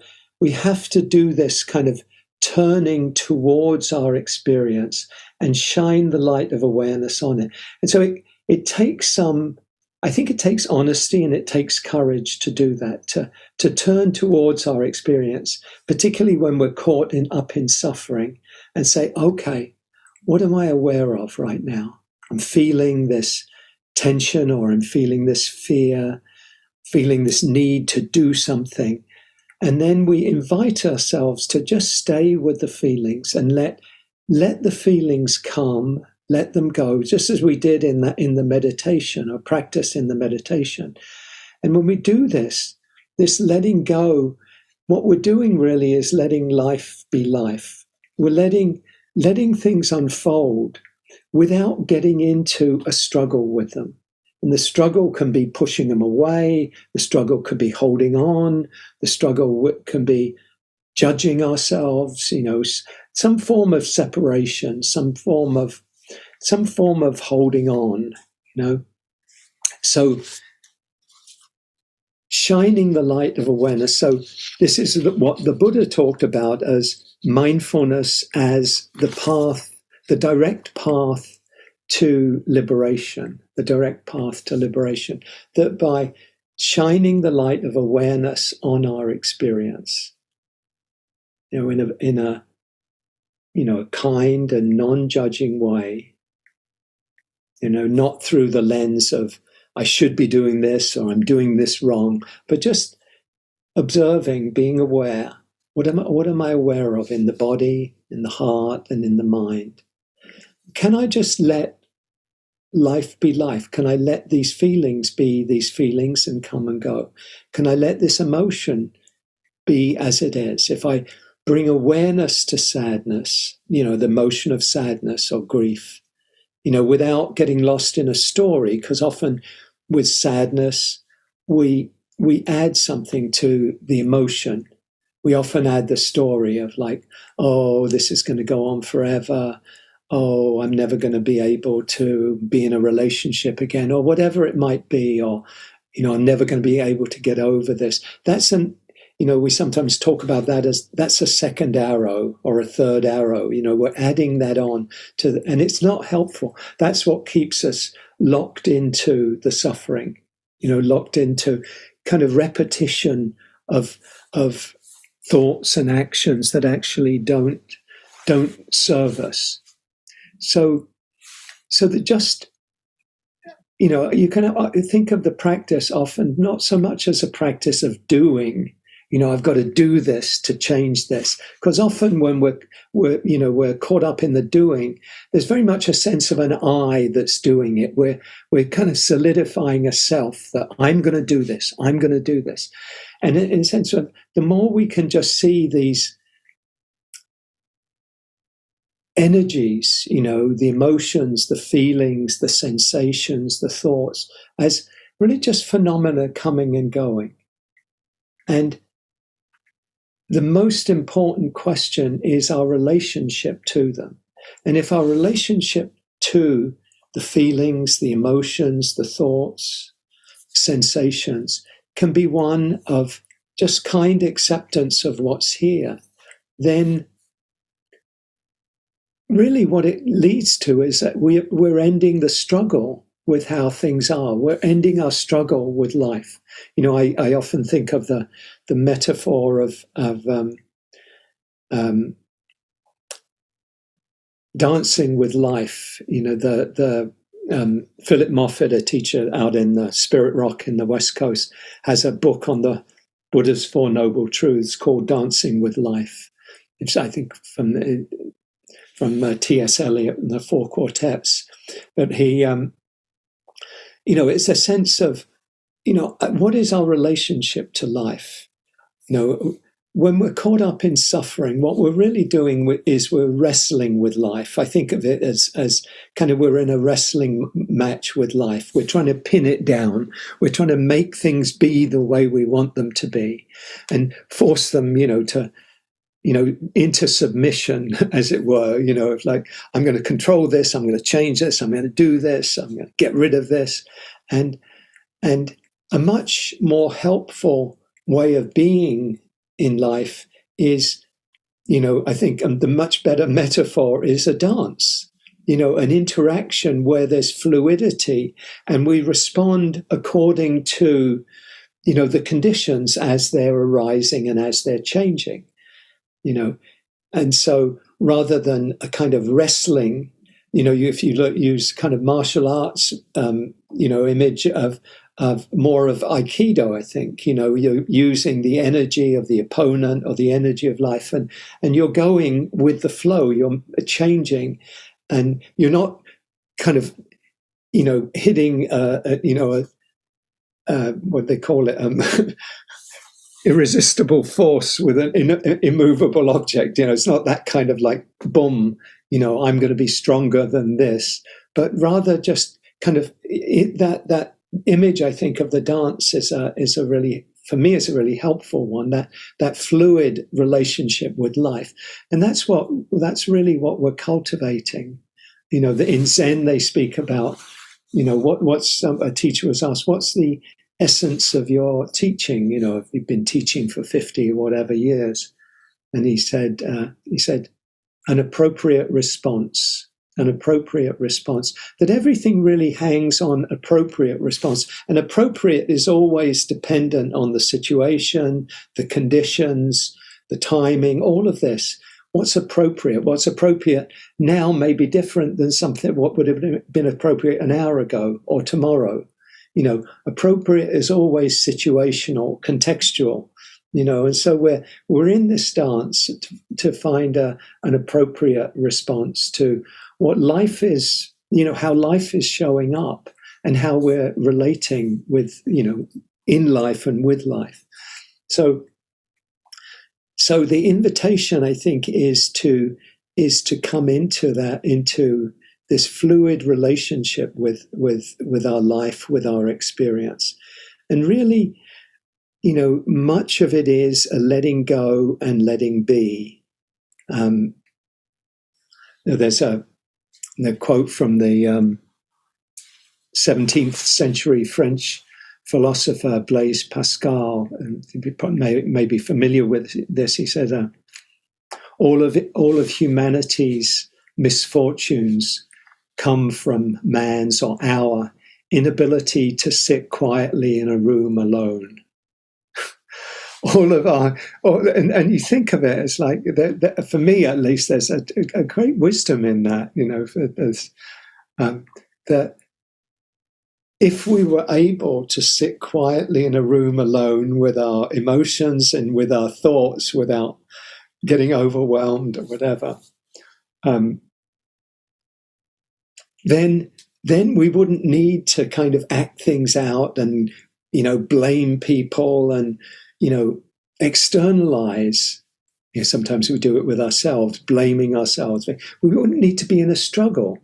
[SPEAKER 1] do this kind of turning towards our experience and shine the light of awareness on it. And so it takes I think it takes honesty and it takes courage to do that, to turn towards our experience, particularly when we're caught up in suffering, and say, okay, what am I aware of right now? I'm feeling this tension, or I'm feeling this fear, feeling this need to do something. And then we invite ourselves to just stay with the feelings and let the feelings come, let them go, just as we did in the meditation, or practice in the meditation. And when we do this letting go, what we're doing really is letting life be life. We're letting things unfold without getting into a struggle with them. And the struggle can be pushing them away. The struggle could be holding on. The struggle can be judging ourselves, some form of separation, some form of holding on, So shining the light of awareness. So this is what the Buddha talked about as mindfulness as the path, the direct path to liberation, that by shining the light of awareness on our experience, in a kind and non-judging way, not through the lens of I should be doing this or I'm doing this wrong, but just observing, being aware. What am I aware of in the body, in the heart, and in the mind? Can I just let life be life? Can I let these feelings be these feelings and come and go? Can I let this emotion be as it is? If I bring awareness to sadness, the emotion of sadness or grief, without getting lost in a story, because often with sadness, we add something to the emotion. We often add the story of like, oh, this is going to go on forever. Oh, I'm never going to be able to be in a relationship again, or whatever it might be. Or, I'm never going to be able to get over this. We sometimes talk about that as that's a second arrow or a third arrow. We're adding that on and it's not helpful. That's what keeps us locked into the suffering, locked into kind of repetition of thoughts and actions that actually don't serve us. So that just, you can think of the practice often not so much as a practice of doing. I've got to do this to change this, because often when we're caught up in the doing, there's very much a sense of an I that's doing it. We're kind of solidifying a self that I'm going to do this. I'm going to do this, and in a sense of the more we can just see these energies, the emotions, the feelings, the sensations, the thoughts, as really just phenomena coming and going. And the most important question is our relationship to them. And if our relationship to the feelings, the emotions, the thoughts, sensations can be one of just kind acceptance of what's here, then really what it leads to is that we're ending the struggle with how things are. We're ending our struggle with life. I often think of the metaphor of dancing with life. Philip Moffat, a teacher out in the Spirit Rock in the West Coast, has a book on the Buddha's Four Noble Truths called Dancing with Life. It's, I think, from T.S. Eliot and the Four Quartets. But he, it's a sense of, what is our relationship to life? When we're caught up in suffering, what we're really doing is we're wrestling with life. I think of it as kind of we're in a wrestling match with life. We're trying to pin it down. We're trying to make things be the way we want them to be and force them, to into submission, as it were, it's like, I'm going to control this, I'm going to change this, I'm going to do this, I'm going to get rid of this. And a much more helpful way of being in life is, I think the much better metaphor is a dance, an interaction where there's fluidity and we respond according to, the conditions as they're arising and as they're changing. And so rather than a kind of wrestling, if you use kind of martial arts, image of more of Aikido, I think, you're using the energy of the opponent or the energy of life, and you're going with the flow, you're changing, and you're not kind of, hitting, what they call it, irresistible force with an immovable object. It's not that kind of like, boom, I'm going to be stronger than this, but rather just kind of that image, I think, of the dance is a really, for me, is a really helpful one, that fluid relationship with life. And that's really what we're cultivating. In Zen, they speak about, a teacher was asked, what's the essence of your teaching? If you've been teaching for 50 or whatever years. And he said, an appropriate response, that everything really hangs on appropriate response. And appropriate is always dependent on the situation, the conditions, the timing, all of this. What's appropriate now may be different than what would have been appropriate an hour ago or tomorrow. Appropriate is always situational, contextual, and so we're in this dance to find an appropriate response to what life is, how life is showing up and how we're relating with, in life and with life. So the invitation, I think, is to come into this fluid relationship with our life, with our experience. And really, much of it is a letting go and letting be. There's a quote from the 17th century French philosopher Blaise Pascal, and you may be familiar with this. He said, all of humanity's misfortunes come from man's or our inability to sit quietly in a room alone. And you think of it as like, for me at least, there's a great wisdom in that, that if we were able to sit quietly in a room alone with our emotions and with our thoughts without getting overwhelmed or whatever, then we wouldn't need to kind of act things out and, blame people and, externalize. Sometimes we do it with ourselves, blaming ourselves. We wouldn't need to be in a struggle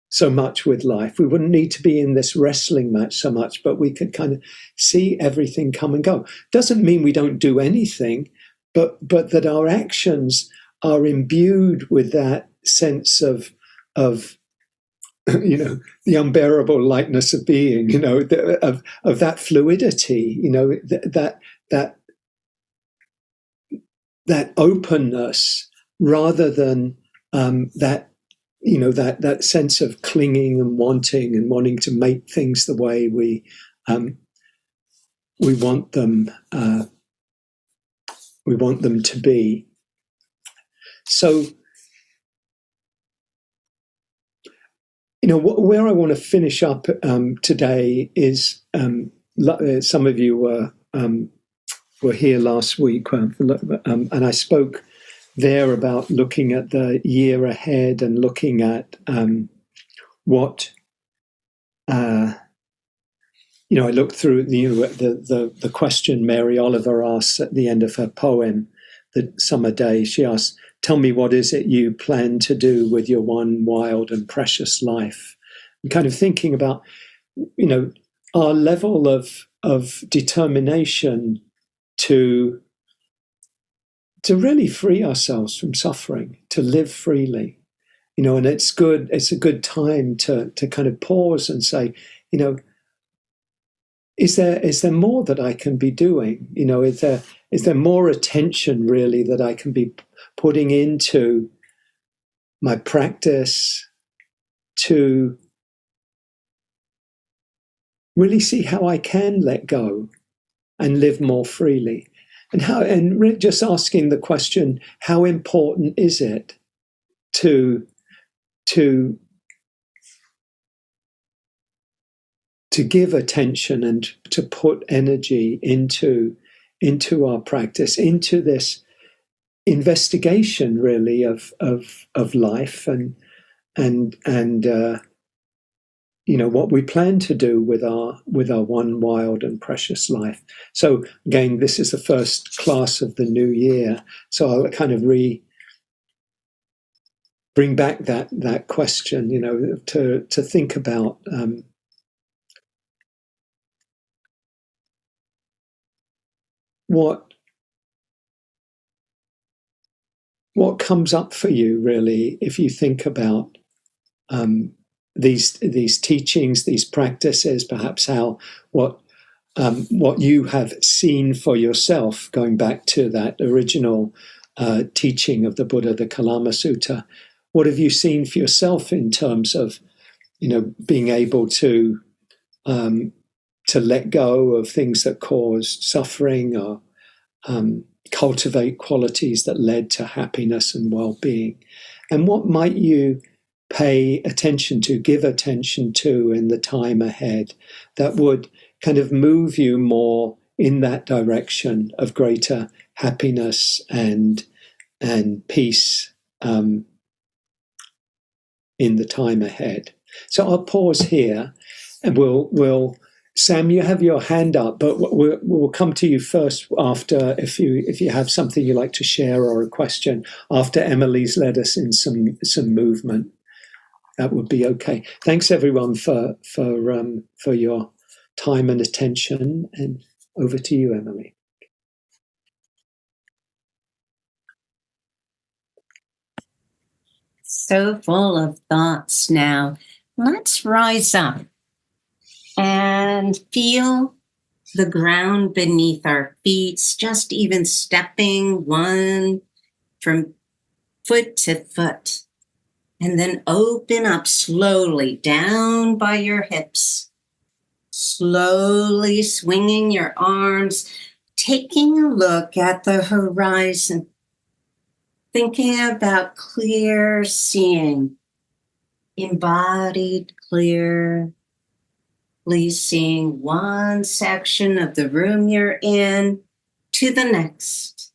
[SPEAKER 1] so much with life. We wouldn't need to be in this wrestling match so much, but we could kind of see everything come and go. Doesn't mean we don't do anything, but that our actions are imbued with that sense of the unbearable lightness of being, of that fluidity, that openness, rather than that sense of clinging and wanting to make things the way we want them to be. So, where I want to finish up today is some of you were here last week, and I spoke there about looking at the year ahead and looking at what I looked through the question Mary Oliver asks at the end of her poem, The Summer Day. She asks, "Tell me, what is it you plan to do with your one wild and precious life?" And kind of thinking about, our level of determination to really free ourselves from suffering, to live freely, and it's a good time to kind of pause and say, is there more that I can be doing? Is there more attention really that I can be putting into my practice to really see how I can let go and live more freely? And just asking the question, how important is it to give attention and to put energy into our practice, into this investigation really of life and what we plan to do with our one wild and precious life. So again, this is the first class of the new year, so I'll kind of bring back that question, to think about what comes up for you really if you think about these teachings, these practices, perhaps what you have seen for yourself, going back to that original teaching of the Buddha, the Kalama Sutta. What have you seen for yourself in terms of, being able to let go of things that caused suffering, or cultivate qualities that led to happiness and well-being? And what might you pay attention to, give attention to in the time ahead that would kind of move you more in that direction of greater happiness and peace in the time ahead? So I'll pause here, and we'll Sam, you have your hand up, but we'll come to you first after, if you have something you'd like to share or a question, after Emily's led us in some movement. That would be okay. Thanks everyone for your time and attention, and over to you, Emily.
[SPEAKER 2] So full of thoughts now. Let's rise up and feel the ground beneath our feet, just even stepping one from foot to foot. And then open up slowly down by your hips. Slowly swinging your arms, taking a look at the horizon. Thinking about clear seeing, embodied clearly seeing one section of the room you're in to the next.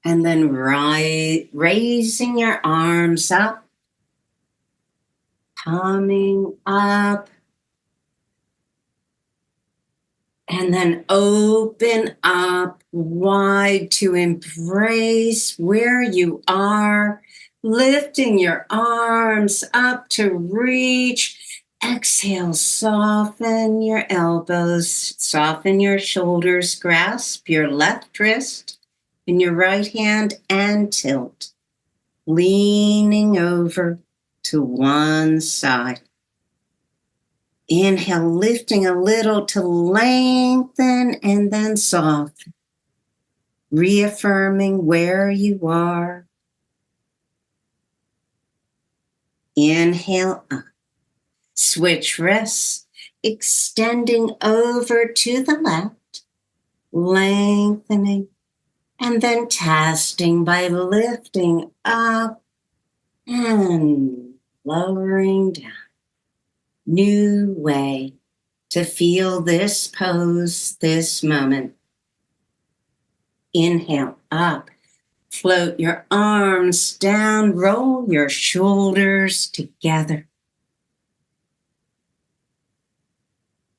[SPEAKER 2] And then raising your arms up, coming up, and then open up wide to embrace where you are, lifting your arms up to reach. Exhale, soften your elbows, soften your shoulders, grasp your left wrist in your right hand and tilt, leaning over to one side. Inhale, lifting a little to lengthen and then soften, reaffirming where you are. Inhale up, switch wrists, extending over to the left, lengthening, and then testing by lifting up and lowering down. New way to feel this pose, this moment. Inhale up, float your arms down, roll your shoulders together.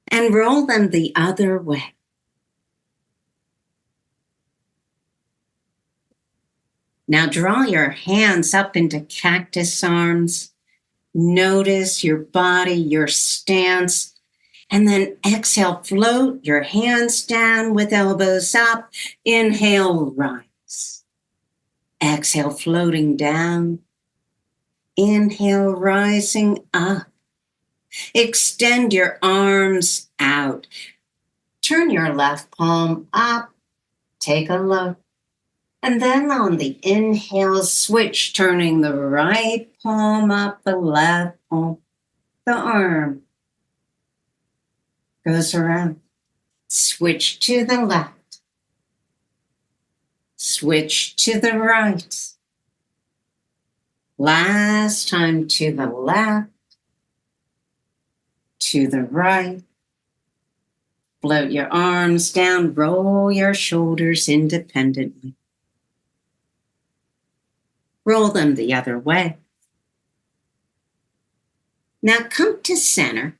[SPEAKER 2] And roll them the other way. Now draw your hands up into cactus arms. Notice your body, your stance, and then exhale, float your hands down with elbows up. Inhale, rise. Exhale, floating down. Inhale, rising up. Extend your arms out. Turn your left palm up. Take a look. And then on the inhale, switch, turning the right palm up, the left palm, the arm goes around. Switch to the left. Switch to the right. Last time to the left, to the right. Float your arms down, roll your shoulders independently. Roll them the other way. Now come to center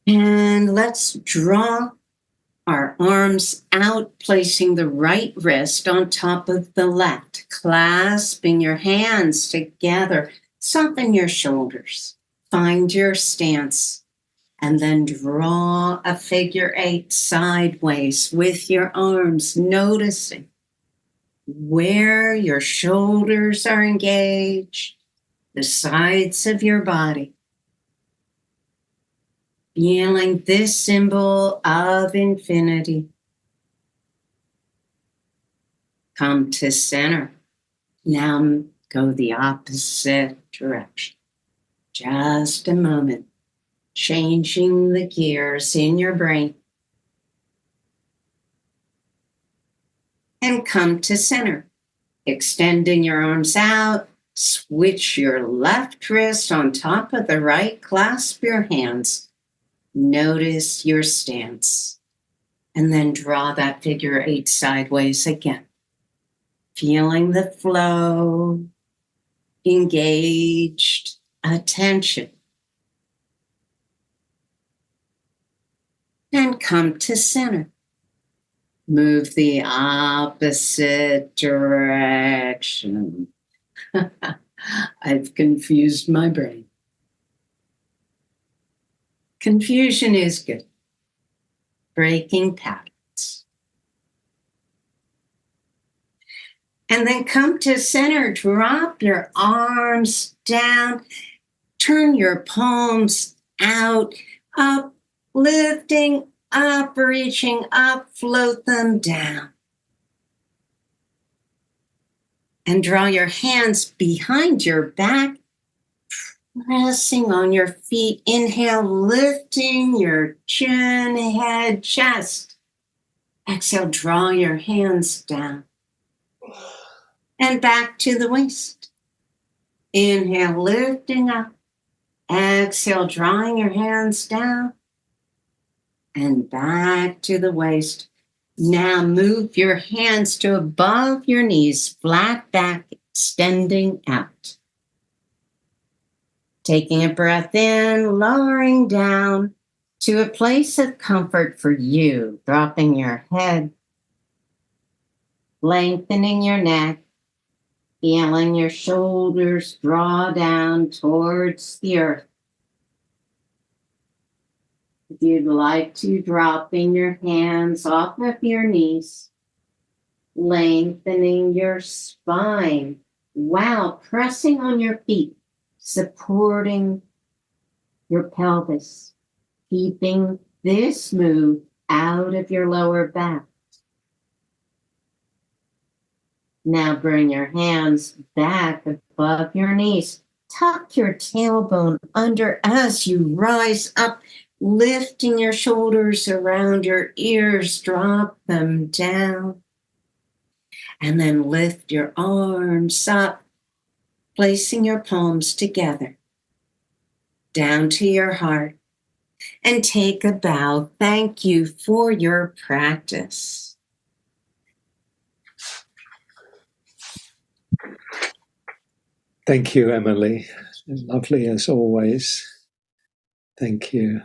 [SPEAKER 2] and let's draw our arms out, placing the right wrist on top of the left, clasping your hands together. Soften your shoulders. Find your stance and then draw a figure 8 sideways with your arms, noticing where your shoulders are engaged, the sides of your body. Feeling this symbol of infinity. Come to center. Now go the opposite direction. Just a moment. Changing the gears in your brain. And come to center. Extending your arms out, switch your left wrist on top of the right, clasp your hands. Notice your stance. And then draw that figure 8 sideways again. Feeling the flow, engaged attention. And come to center. Move the opposite direction. I've confused my brain. Confusion is good. Breaking patterns. And then come to center. Drop your arms down. Turn your palms out, up, lifting up, reaching up, float them down. And draw your hands behind your back, pressing on your feet. Inhale, lifting your chin, head, chest. Exhale, draw your hands down. And back to the waist. Inhale, lifting up. Exhale, drawing your hands down. And back to the waist. Now move your hands to above your knees, flat back, extending out. Taking a breath in, lowering down to a place of comfort for you, dropping your head, lengthening your neck, feeling your shoulders draw down towards the earth. If you'd like to, dropping your hands off of your knees, lengthening your spine while pressing on your feet, supporting your pelvis, keeping this move out of your lower back. Now bring your hands back above your knees. Tuck your tailbone under as you rise up, lifting your shoulders around your ears, drop them down. And then lift your arms up, placing your palms together, down to your heart, and take a bow. Thank you for your practice.
[SPEAKER 1] Thank you, Emily. Lovely as always. Thank you.